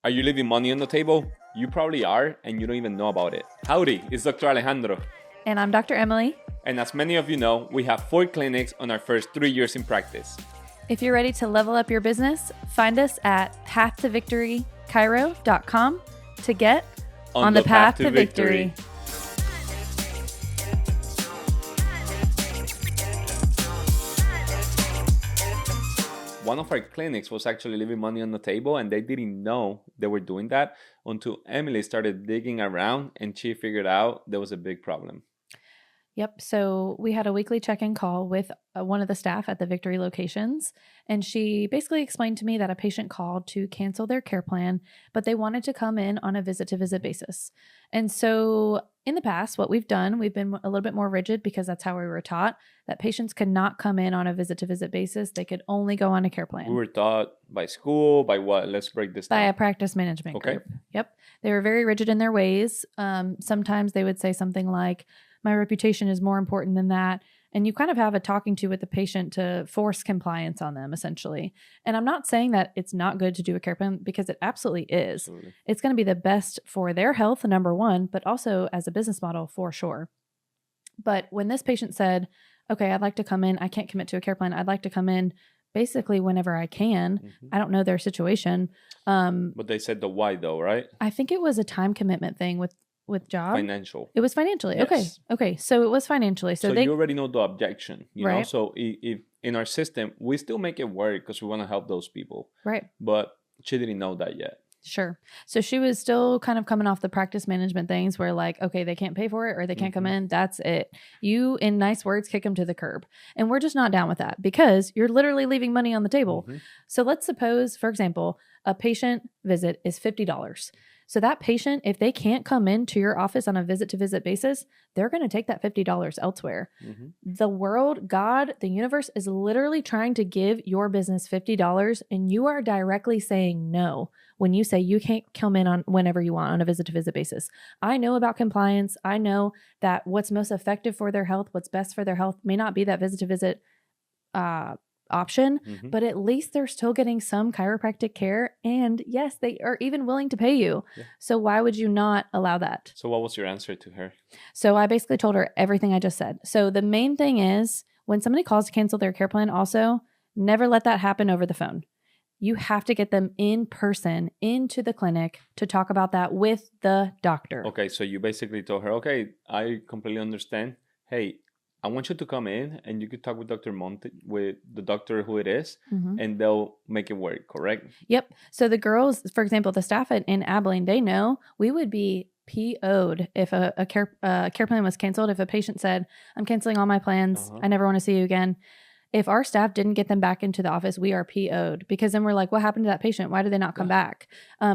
Are you leaving money on the table? You probably are, and you don't even know about it. Howdy, it's Dr. Alejandro. And I'm Dr. Emily. And as many of you know, we have 4 clinics on our first 3 years in practice. If you're ready to level up your business, find us at paththovictorychiro.com to get on the path to victory. One of our clinics was actually leaving money on the table, and they didn't know they were doing that until Emily started digging around and she figured out there was a big problem. Yep. So we had a weekly check-in call with one of the staff at the Victory locations, and she basically explained to me that a patient called to cancel their care plan, but they wanted to come in on a visit-to-visit basis. And so in the past, what we've done, we've been a little bit more rigid because that's how we were taught, that patients could not come in on a visit-to-visit basis. They could only go on a care plan. We were taught by school, by what? Let's break this down. By a practice management group. Yep. They were very rigid in their ways. Sometimes they would say something like, my reputation is more important than that. And you kind of have a talking to with the patient to force compliance on them, essentially. And I'm not saying that it's not good to do a care plan, because it absolutely is. Absolutely. It's going to be the best for their health, number one, but also as a business model for sure. But when this patient said, okay, I'd like to come in, I can't commit to a care plan. I'd like to come in basically whenever I can. Mm-hmm. I don't know their situation. But they said the why though, right? I think it was a time commitment thing with job. Financial. It was financially. Yes. Okay. So it was financially. So you already know the objection, you right. know? So if in our system, we still make it work because we want to help those people. Right. But she didn't know that yet. Sure. So she was still kind of coming off the practice management things where like, okay, they can't pay for it or they can't come in. That's it. You, in nice words, kick them to the curb. And we're just not down with that because you're literally leaving money on the table. Mm-hmm. So let's suppose, for example, a patient visit is $50. So that patient, if they can't come into your office on a visit-to-visit basis, they're going to take that $50 elsewhere. Mm-hmm. The world, God, the universe is literally trying to give your business $50, and you are directly saying no when you say you can't come in on whenever you want on a visit-to-visit basis. I know about compliance. I know that what's most effective for their health, what's best for their health may not be that visit-to-visit option, but at least they're still getting some chiropractic care. And yes, they are even willing to pay you. Yeah. So why would you not allow that? So what was your answer to her? So I basically told her everything I just said. So the main thing is when somebody calls to cancel their care plan, also never let that happen over the phone. You have to get them in person into the clinic to talk about that with the doctor. Okay. So you basically told her, okay, I completely understand. Hey, I want you to come in and you could talk with Dr. Monte, with the doctor who it is, and they'll make it work, correct? Yep. So the girls, for example, the staff in Abilene, they know we would be PO'd if a care plan was canceled. If a patient said, I'm canceling all my plans, I never want to see you again. If our staff didn't get them back into the office, we are PO'd, because then we're like, what happened to that patient? Why did they not come back?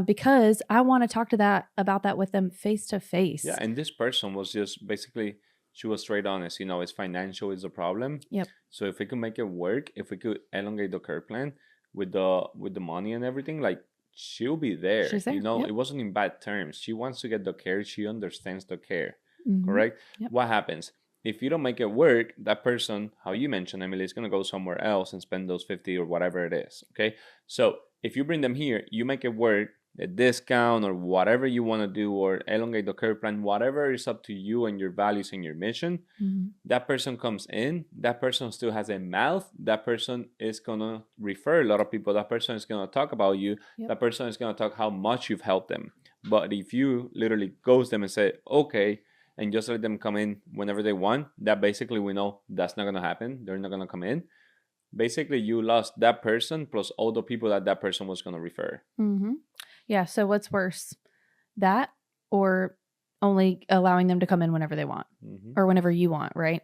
Because I want to talk about that with them face to face. Yeah. And this person was just basically... She was straight honest, you know, it's financial is a problem. Yep. So if we could make it work, if we could elongate the care plan with the money and everything, like she'll be there. She's there. You know, Yep. It wasn't in bad terms. She wants to get the care. She understands the care. Correct? Yep. What happens? If you don't make it work, that person, how you mentioned, Emily, is going to go somewhere else and spend those 50 or whatever it is. Okay. So if you bring them here, you make it work, a discount or whatever you want to do, or elongate the care plan, whatever is up to you and your values and your mission. That person comes in, that person still has a mouth, that person is going to refer a lot of people, that person is going to talk about you, that person is going to talk how much you've helped them. But if you literally ghost them and say, okay, and just let them come in whenever they want, that basically we know that's not going to happen. They're not going to come in. Basically, you lost that person plus all the people that person was going to refer. Yeah. So what's worse, that or only allowing them to come in whenever they want or whenever you want, right?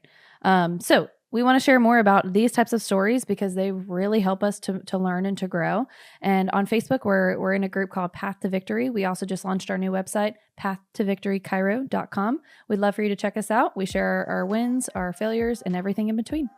So we want to share more about these types of stories because they really help us to learn and to grow. And on Facebook, we're in a group called Path to Victory. We also just launched our new website, paththovictorychiro.com. We'd love for you to check us out. We share our wins, our failures, and everything in between.